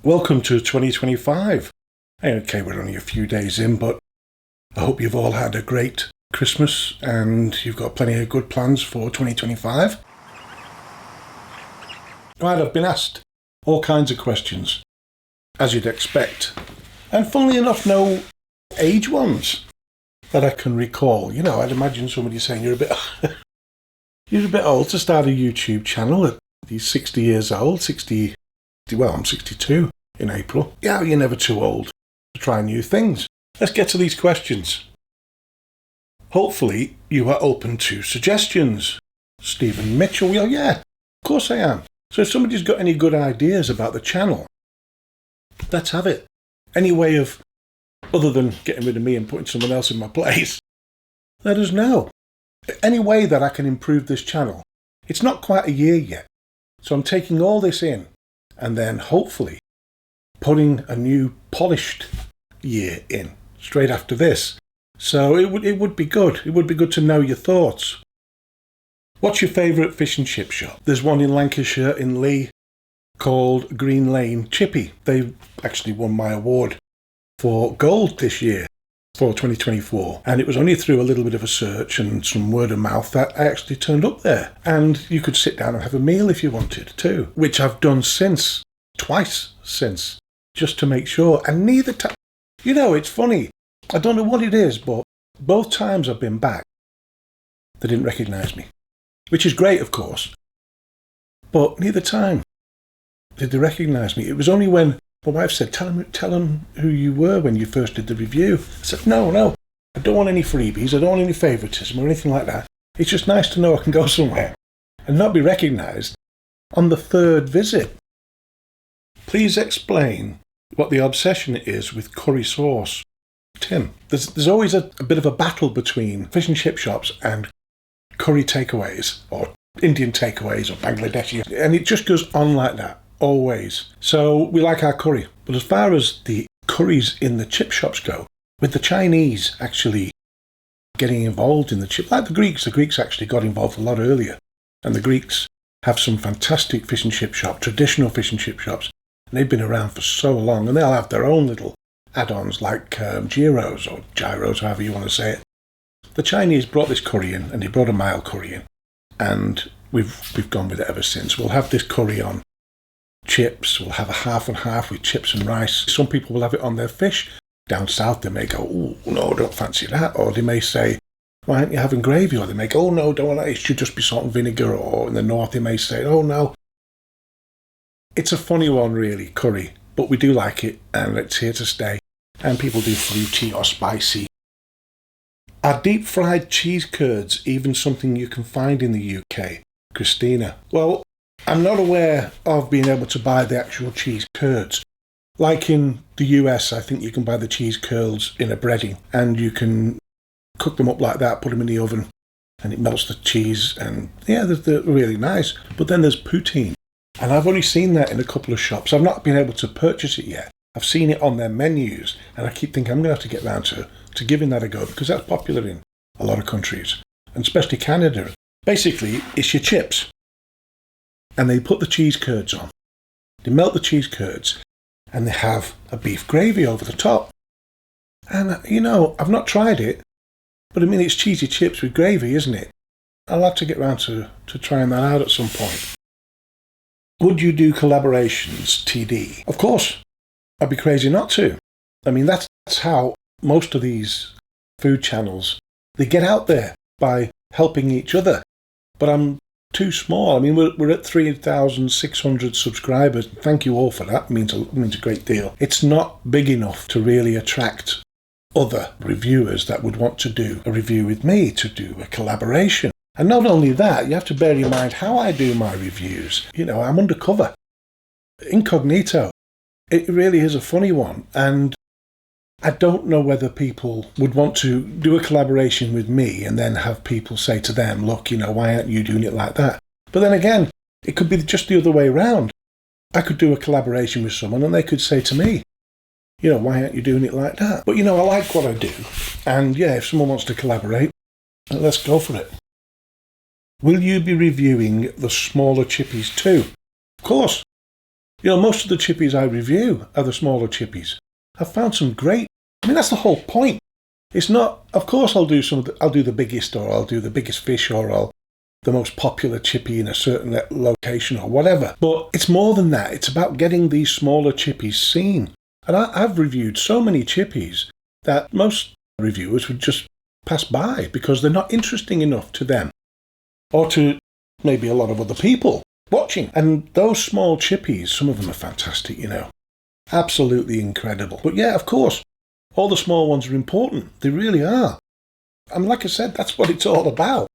Welcome to 2025. Okay, we're only a few days in, but I hope you've all had a great Christmas and you've got plenty of good plans for 2025. Right, I've been asked all kinds of questions, as you'd expect. And funnily enough, no age ones that I can recall. You know, I'd imagine somebody saying you're a bit old to start a YouTube channel at these 60 years old, I'm 62 in April. Yeah, you're never too old to try new things. Let's get to these questions. Hopefully you are open to suggestions. Stephen Mitchell, well, yeah, of course I am. So if somebody's got any good ideas about the channel, let's have it. Any way of, other than getting rid of me and putting someone else in my place, let us know. Any way that I can improve this channel. It's not quite a year yet. So I'm taking all this in and then hopefully putting a new polished year in straight after this. So it would be good. It would be good to know your thoughts. What's your favourite fish and chip shop? There's one in Lancashire in Lee called Green Lane Chippy. They actually won my award for gold this year for 2024. And it was only through a little bit of a search and some word of mouth that I actually turned up there. And you could sit down and have a meal if you wanted too, which I've done twice since, just to make sure. And neither time, you know, it's funny. I don't know what it is, but both times I've been back, they didn't recognise me, which is great, of course. But neither time did they recognise me. It was only when my wife said, tell them who you were when you first did the review. I said, no, I don't want any freebies. I don't want any favouritism or anything like that. It's just nice to know I can go somewhere and not be recognised on the third visit. Please explain what the obsession is with curry sauce. Tim, there's always a bit of a battle between fish and chip shops and curry takeaways or Indian takeaways or Bangladeshi, and it just goes on like that. Always. So we like our curry. But as far as the curries in the chip shops go, with the Chinese actually getting involved in the chip, like the Greeks actually got involved a lot earlier. And the Greeks have some fantastic fish and chip shops, traditional fish and chip shops. And they've been around for so long, and they'll have their own little add-ons like gyros or gyros, however you want to say it. The Chinese brought this curry in, and they brought a mild curry in. And we've gone with it ever since. We'll have this curry on chips. We'll have a half and half with chips and rice. Some people will have it on their fish. Down south they may go, oh no, don't fancy that. Or they may say, why aren't you having gravy? Or they may go, oh no, don't want that. It should just be salt and vinegar. Or in the north they may say, oh no. It's a funny one really, curry, but we do like it and it's here to stay. And people do fruity or spicy. Are deep fried cheese curds even something you can find in the UK? Christina. Well, I'm not aware of being able to buy the actual cheese curds. Like in the US, I think you can buy the cheese curds in a breading and you can cook them up like that, put them in the oven and it melts the cheese and yeah, they're really nice. But then there's poutine and I've only seen that in a couple of shops. I've not been able to purchase it yet. I've seen it on their menus and I keep thinking I'm going to have to get round to giving that a go because that's popular in a lot of countries and especially Canada. Basically, it's your chips. And they put the cheese curds on. They melt the cheese curds and they have a beef gravy over the top. And, you know, I've not tried it, but I mean, it's cheesy chips with gravy, isn't it? I'll have to get round to trying that out at some point. Would you do collaborations, TD? Of course. I'd be crazy not to. I mean, that's how most of these food channels, they get out there by helping each other. But I'm too small. I mean, we're at 3,600 subscribers. Thank you all for that. It means a great deal. It's not big enough to really attract other reviewers that would want to do a review with me, to do a collaboration. And not only that, you have to bear in mind how I do my reviews. You know, I'm undercover. Incognito. It really is a funny one. And I don't know whether people would want to do a collaboration with me and then have people say to them, look, you know, why aren't you doing it like that? But then again, it could be just the other way around. I could do a collaboration with someone and they could say to me, you know, why aren't you doing it like that? But, you know, I like what I do. And yeah, if someone wants to collaborate, let's go for it. Will you be reviewing the smaller chippies too? Of course. You know, most of the chippies I review are the smaller chippies. I've found some great. I mean, that's the whole point. It's not. Of course, I'll do I'll do the biggest, or I'll do the biggest fish, or I'll the most popular chippy in a certain location, or whatever. But it's more than that. It's about getting these smaller chippies seen. And I've reviewed so many chippies that most reviewers would just pass by because they're not interesting enough to them, or to maybe a lot of other people watching. And those small chippies, some of them are fantastic, you know. Absolutely incredible. But yeah, of course, all the small ones are important. They really are. And like I said, that's what it's all about.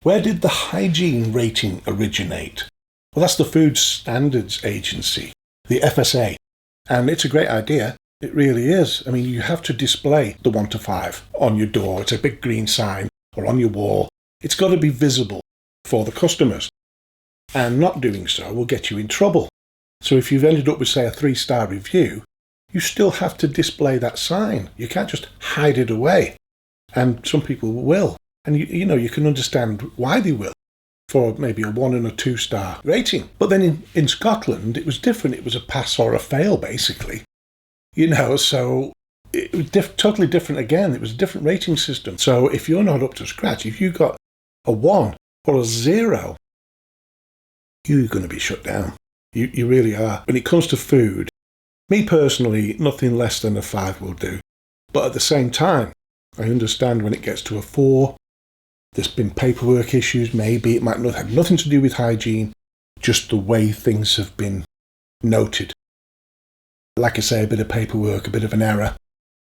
Where did the hygiene rating originate? Well, that's the Food Standards Agency, the FSA. And it's a great idea. It really is. I mean, you have to display the 1 to 5 on your door. It's a big green sign, or on your wall. It's got to be visible for the customers. And not doing so will get you in trouble. So if you've ended up with, say, a 3-star review, you still have to display that sign. You can't just hide it away. And some people will. And you know, you can understand why they will, for maybe a 1 and a 2-star rating. But then in Scotland, it was different. It was a pass or a fail, basically. You know, so it was totally different again. It was a different rating system. So if you're not up to scratch, if you got a 1 or a 0, you're going to be shut down. You really are. When it comes to food, me personally, nothing less than a 5 will do. But at the same time, I understand when it gets to a 4, there's been paperwork issues, maybe it might not have nothing to do with hygiene, just the way things have been noted. Like I say, a bit of paperwork, a bit of an error.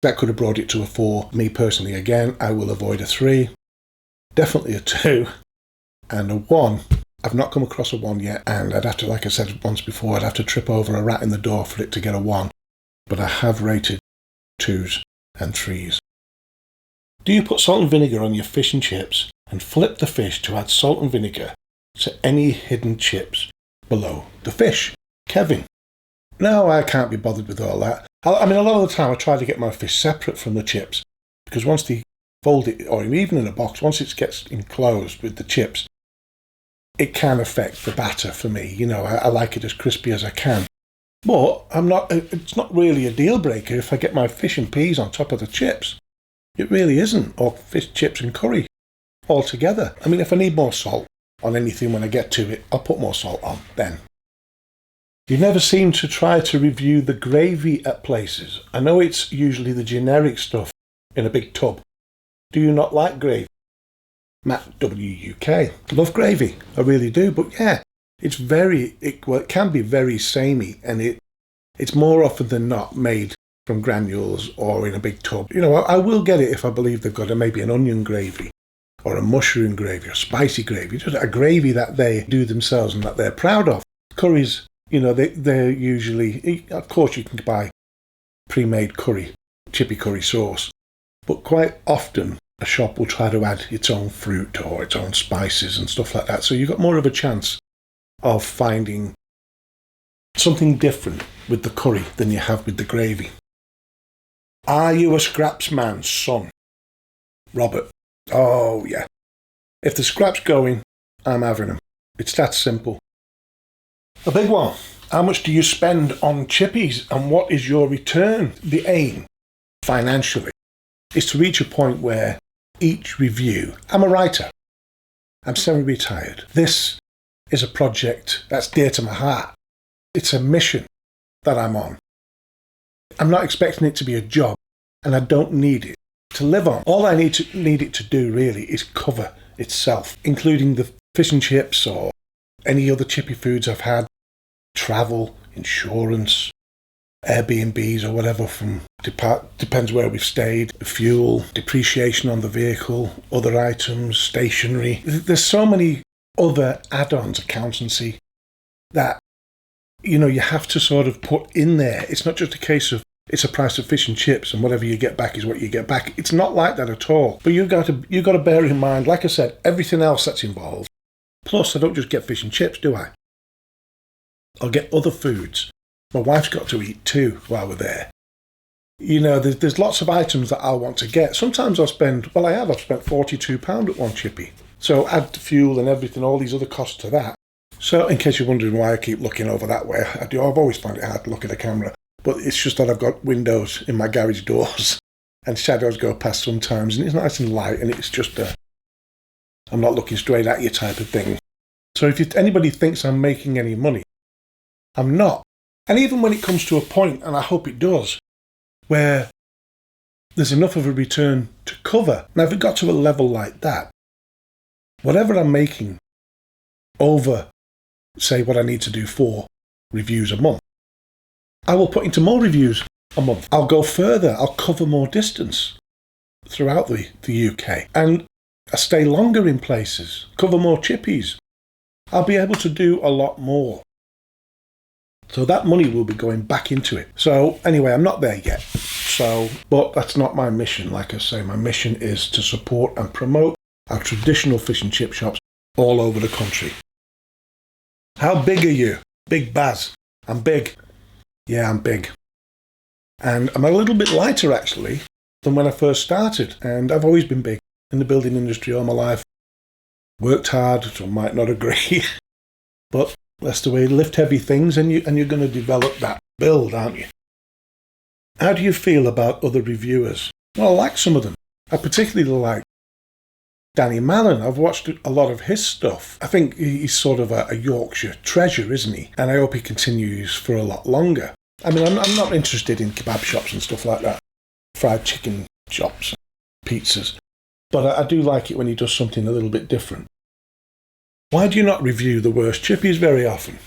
That could have brought it to a 4. Me personally, again, I will avoid a 3. Definitely a 2. And a 1. I've not come across a 1 yet, and I'd have to, like I said once before, I'd have to trip over a rat in the door for it to get a 1. But I have rated 2s and 3s. Do you put salt and vinegar on your fish and chips and flip the fish to add salt and vinegar to any hidden chips below the fish? Kevin. No, I can't be bothered with all that. I mean, a lot of the time I try to get my fish separate from the chips, because once they fold it, or even in a box, once it gets enclosed with the chips, it can affect the batter for me. You know, I like it as crispy as I can. But it's not really a deal breaker if I get my fish and peas on top of the chips. It really isn't. Or fish, chips and curry all together. I mean, if I need more salt on anything when I get to it, I'll put more salt on then. You never seem to try to review the gravy at places. I know it's usually the generic stuff in a big tub. Do you not like gravy? Matt WUK. Love gravy. I really do. But yeah, it can be very samey, and it's more often than not made from granules or in a big tub. You know, I will get it if I believe they've got maybe an onion gravy or a mushroom gravy or spicy gravy, just a gravy that they do themselves and that they're proud of. Curries, you know, they're usually, of course you can buy pre-made chippy curry sauce, but quite often a shop will try to add its own fruit or its own spices and stuff like that. So you've got more of a chance of finding something different with the curry than you have with the gravy. Are you a scraps man, son? Robert. Oh, yeah. If the scraps going, I'm having them. It's that simple. A big one. How much do you spend on chippies and what is your return? The aim, financially, is to reach a point where each review... I'm a writer. I'm semi-retired. This is a project that's dear to my heart. It's a mission that I'm on. I'm not expecting it to be a job, and I don't need it to live on. All I need it to do, really, is cover itself, including the fish and chips or any other chippy foods I've had, travel, insurance, Airbnbs or whatever, depends where we've stayed, fuel, depreciation on the vehicle, other items, stationery. There's so many other add-ons, accountancy, that, you know, you have to sort of put in there. It's not just a case of it's a price of fish and chips and whatever you get back is what you get back. It's not like that at all. But you've got to bear in mind, like I said, everything else that's involved. Plus, I don't just get fish and chips, do I? I'll get other foods. My wife's got to eat too while we're there. You know, there's lots of items that I'll want to get. Sometimes I've spent £42 at one chippy. So add fuel and everything, all these other costs to that. So in case you're wondering why I keep looking over that way, I've always found it hard to look at the camera. But it's just that I've got windows in my garage doors and shadows go past sometimes, and it's nice and light, and it's just I'm not looking straight at you type of thing. So if anybody thinks I'm making any money, I'm not. And even when it comes to a point, and I hope it does, where there's enough of a return to cover. Now, if it got to a level like that, whatever I'm making over, say, what I need to do 4 reviews a month, I will put into more reviews a month. I'll go further. I'll cover more distance throughout the UK. And I stay longer in places, cover more chippies. I'll be able to do a lot more. So that money will be going back into it. So anyway, I'm not there yet. But that's not my mission. Like I say, my mission is to support and promote our traditional fish and chip shops all over the country. How big are you? Big Baz. I'm big. Yeah, I'm big. And I'm a little bit lighter, actually, than when I first started. And I've always been big in the building industry all my life. Worked hard, so I might not agree. But that's the way you lift heavy things, and you're going to develop that build, aren't you? How do you feel about other reviewers? Well, I like some of them. I particularly like Danny Mallon. I've watched a lot of his stuff. I think he's sort of a Yorkshire treasure, isn't he? And I hope he continues for a lot longer. I mean, I'm not interested in kebab shops and stuff like that. Fried chicken shops, pizzas. But I do like it when he does something a little bit different. Why do you not review the worst chippies very often?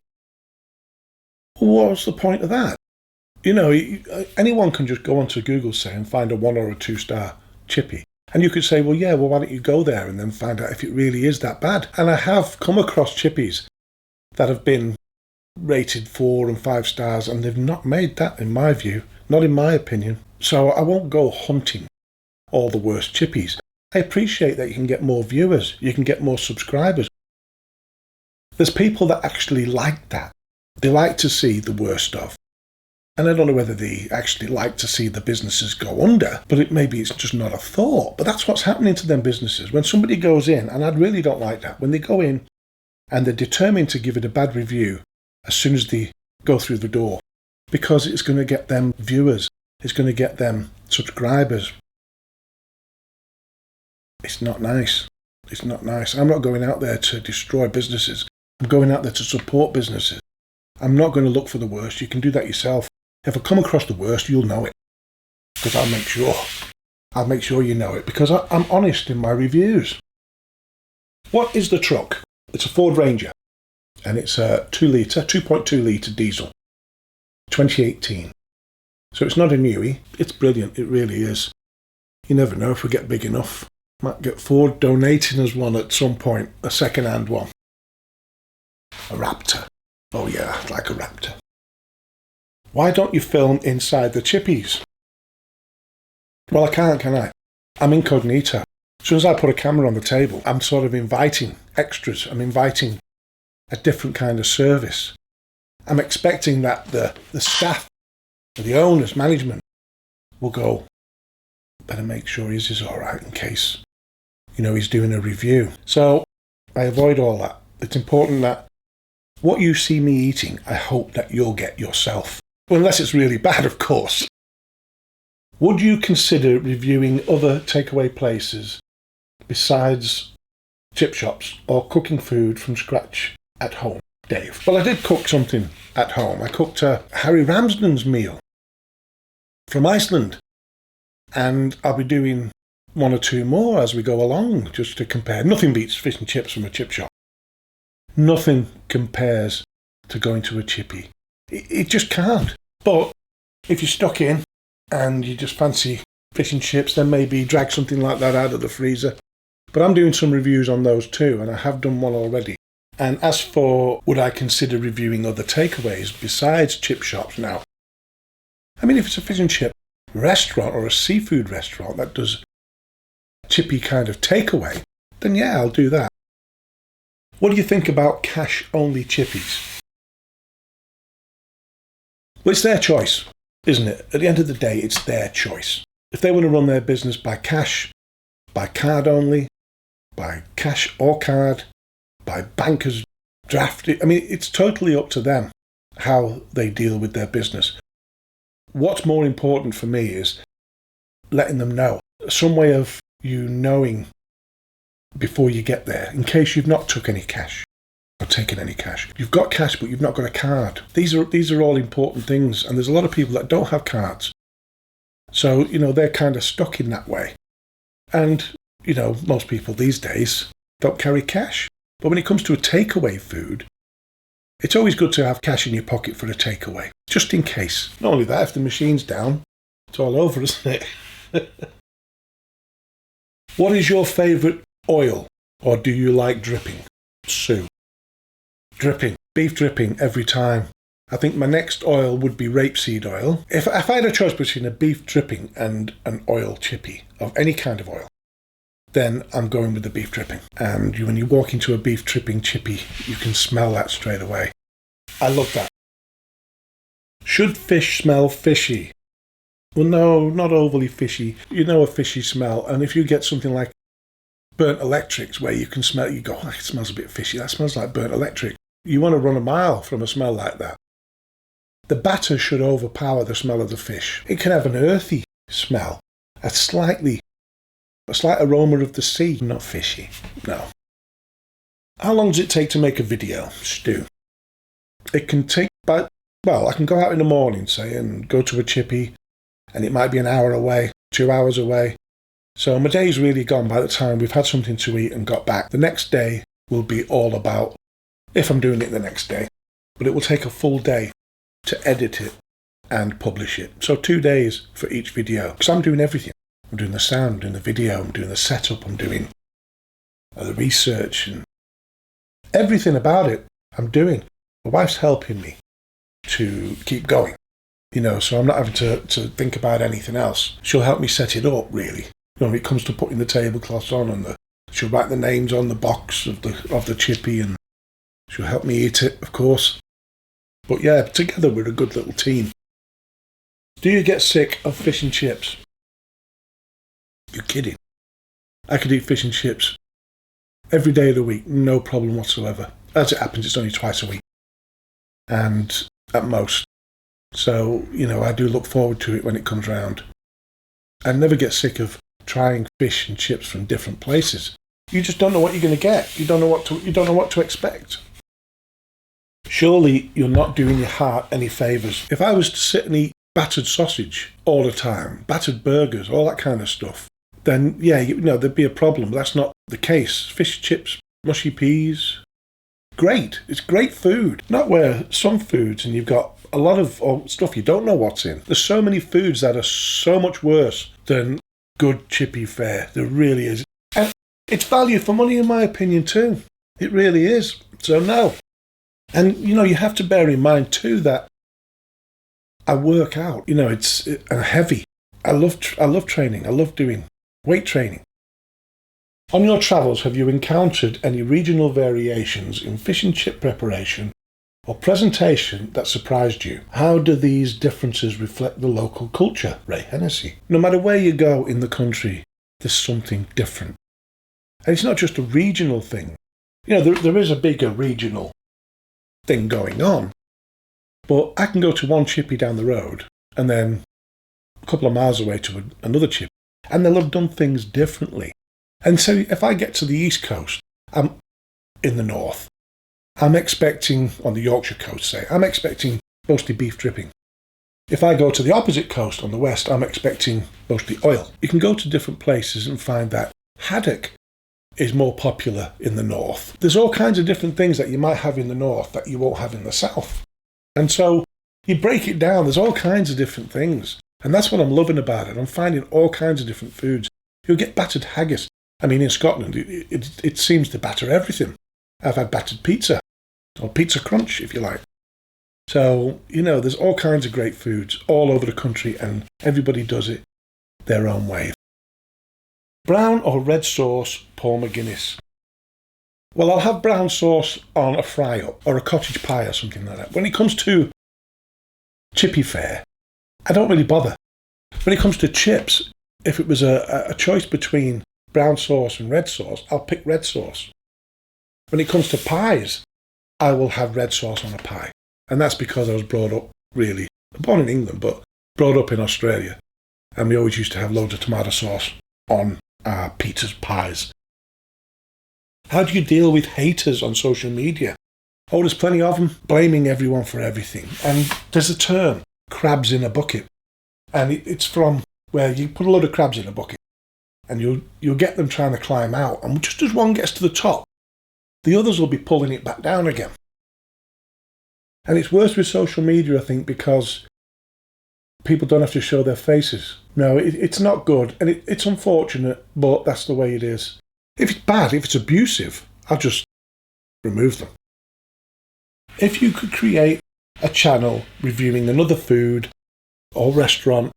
What's the point of that? You know, anyone can just go onto Google, say, and find a 1 or a 2-star chippy. And you could say, well, why don't you go there and then find out if it really is that bad? And I have come across chippies that have been rated 4 and 5 stars, and they've not made that, in my view, not in my opinion. So I won't go hunting all the worst chippies. I appreciate that you can get more viewers, you can get more subscribers. There's people that actually like that. They like to see the worst stuff. And I don't know whether they actually like to see the businesses go under, but maybe it's just not a thought. But that's what's happening to them businesses. When somebody goes in, and I really don't like that, when they go in and they're determined to give it a bad review as soon as they go through the door, because it's going to get them viewers, it's going to get them subscribers. It's not nice. It's not nice. I'm not going out there to destroy businesses. I'm going out there to support businesses. I'm not going to look for the worst. You can do that yourself. If I come across the worst, you'll know it. Because I'll make sure. I'll make sure you know it. Because I'm honest in my reviews. What is the truck? It's a Ford Ranger. And it's a 2.2 litre diesel. 2018. So it's not a newie. It's brilliant. It really is. You never know if we get big enough. Might get Ford donating us one at some point. A second-hand one. A Raptor. Oh yeah, I'd like a Raptor. Why don't you film inside the chippies? Well, I can't, can I? I'm incognito. As soon as I put a camera on the table, I'm sort of inviting extras. I'm inviting a different kind of service. I'm expecting that the staff, the owners, management, will go, better make sure his is all right in case, he's doing a review. So I avoid all that. It's important that what you see me eating, I hope that you'll get yourself. Well, unless it's really bad, of course. Would you consider reviewing other takeaway places besides chip shops or cooking food from scratch at home, Dave? Well, I did cook something at home. I cooked Harry Ramsden's meal from Iceland. And I'll be doing 1 or 2 more as we go along, just to compare. Nothing beats fish and chips from a chip shop. Nothing compares to going to a chippy. It just can't. But if you're stuck in and you just fancy fish and chips, then maybe drag something like that out of the freezer. But I'm doing some reviews on those too, and I have done one already. And as for would I consider reviewing other takeaways besides chip shops now? I mean, if it's a fish and chip restaurant or a seafood restaurant that does a chippy kind of takeaway, then yeah, I'll do that. What do you think about cash-only chippies? Well, it's their choice, isn't it? At the end of the day, it's their choice. If they want to run their business by cash, by card only, by cash or card, by bankers draft it. I mean, it's totally up to them how they deal with their business. What's more important for me is letting them know. Some way of you knowing before you get there, in case you've not took any cash or taken any cash. You've got cash, but you've not got a card. These are all important things, and there's a lot of people that don't have cards. So, they're kind of stuck in that way. And, most people these days don't carry cash. But when it comes to a takeaway food, it's always good to have cash in your pocket for a takeaway, just in case. Not only that, if the machine's down, it's all over, isn't it? What is your favourite oil, or do you like dripping? Sue. Dripping. Beef dripping every time. I think my next oil would be rapeseed oil. If I had a choice between a beef dripping and an oil chippy, of any kind of oil, then I'm going with the beef dripping. And when you walk into a beef dripping chippy, you can smell that straight away. I love that. Should fish smell fishy? Well, no, not overly fishy. A fishy smell. And if you get something like burnt electrics where you can smell, you go, it smells a bit fishy. That smells like burnt electric. You want to run a mile from a smell like that. The batter should overpower the smell of the fish. It can have an earthy smell, a slight aroma of the sea, not fishy. No. How long does it take to make a video, Stu? It can take I can go out in the morning, say, and go to a chippy, and it might be an hour away, 2 hours away. So my day's really gone by the time we've had something to eat and got back. The next day will be all about, if I'm doing it the next day, but it will take a full day to edit it and publish it. So 2 days for each video, because I'm doing everything. I'm doing the sound, I'm doing the video, I'm doing the setup, I'm doing the research, and everything about it I'm doing. My wife's helping me to keep going, so I'm not having to think about anything else. She'll help me set it up, really. When it comes to putting the tablecloths on, and she'll write the names on the box of the chippy, and she'll help me eat it, of course. But yeah, together we're a good little team. Do you get sick of fish and chips? You're kidding. I could eat fish and chips every day of the week, no problem whatsoever. As it happens, it's only twice a week, and at most. So, I do look forward to it when it comes round. I never get sick of trying fish and chips from different places. You just don't know what you're going to get. You don't know what to expect. Surely you're not doing your heart any favours. If I was to sit and eat battered sausage all the time, battered burgers, all that kind of stuff, then yeah, there'd be a problem. That's not the case. Fish chips, mushy peas, great. It's great food. Not where some foods and you've got a lot of stuff you don't know what's in. There's so many foods that are so much worse than good chippy fare. There really is. And it's value for money in my opinion too. It really is. So no. And, you have to bear in mind too that I work out. It's heavy. I love training. I love doing weight training. On your travels, have you encountered any regional variations in fish and chip preparation or presentation that surprised you? How do these differences reflect the local culture? Ray Hennessy. No matter where you go in the country, there's something different. And it's not just a regional thing. There is a bigger regional thing going on. But I can go to one chippy down the road and then a couple of miles away to another chip, and they'll have done things differently. And so if I get to the East Coast, I'm in the north, I'm expecting, on the Yorkshire coast, say, I'm expecting mostly beef dripping. If I go to the opposite coast on the west, I'm expecting mostly oil. You can go to different places and find that haddock is more popular in the north. There's all kinds of different things that you might have in the north that you won't have in the south. And so you break it down, there's all kinds of different things. And that's what I'm loving about it. I'm finding all kinds of different foods. You'll get battered haggis. I mean, in Scotland, it seems to batter everything. I've had battered pizza, or pizza crunch, if you like. So, there's all kinds of great foods all over the country, and everybody does it their own way. Brown or red sauce, Paul McGuinness. Well, I'll have brown sauce on a fry-up or a cottage pie or something like that. When it comes to chippy fare, I don't really bother. When it comes to chips, if it was a choice between brown sauce and red sauce, I'll pick red sauce. When it comes to pies, I will have red sauce on a pie. And that's because I was brought up, really, born in England, but brought up in Australia. And we always used to have loads of tomato sauce on our pizzas, pies. How do you deal with haters on social media? Oh, there's plenty of them, blaming everyone for everything. And there's a term, crabs in a bucket. And it's from where you put a load of crabs in a bucket and you'll get them trying to climb out. And just as one gets to the top, the others will be pulling it back down again. And it's worse with social media, I think, because people don't have to show their faces. No, it's not good. And it's unfortunate, but that's the way it is. If it's bad, if it's abusive, I'll just remove them. If you could create a channel reviewing another food or restaurant,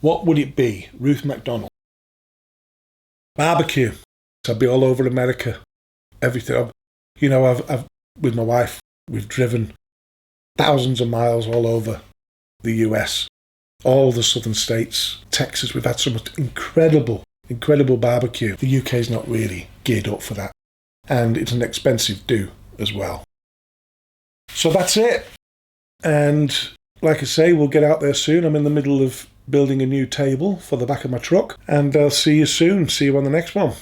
what would it be? Ruth McDonald. Barbecue. I'd be all over America. Everything. I've with my wife, we've driven thousands of miles all over the US, all the southern states, Texas. We've had so much incredible barbecue. The UK is not really geared up for that. And it's an expensive do as well. So that's it. And like I say, we'll get out there soon. I'm in the middle of building a new table for the back of my truck. And I'll see you soon. See you on the next one.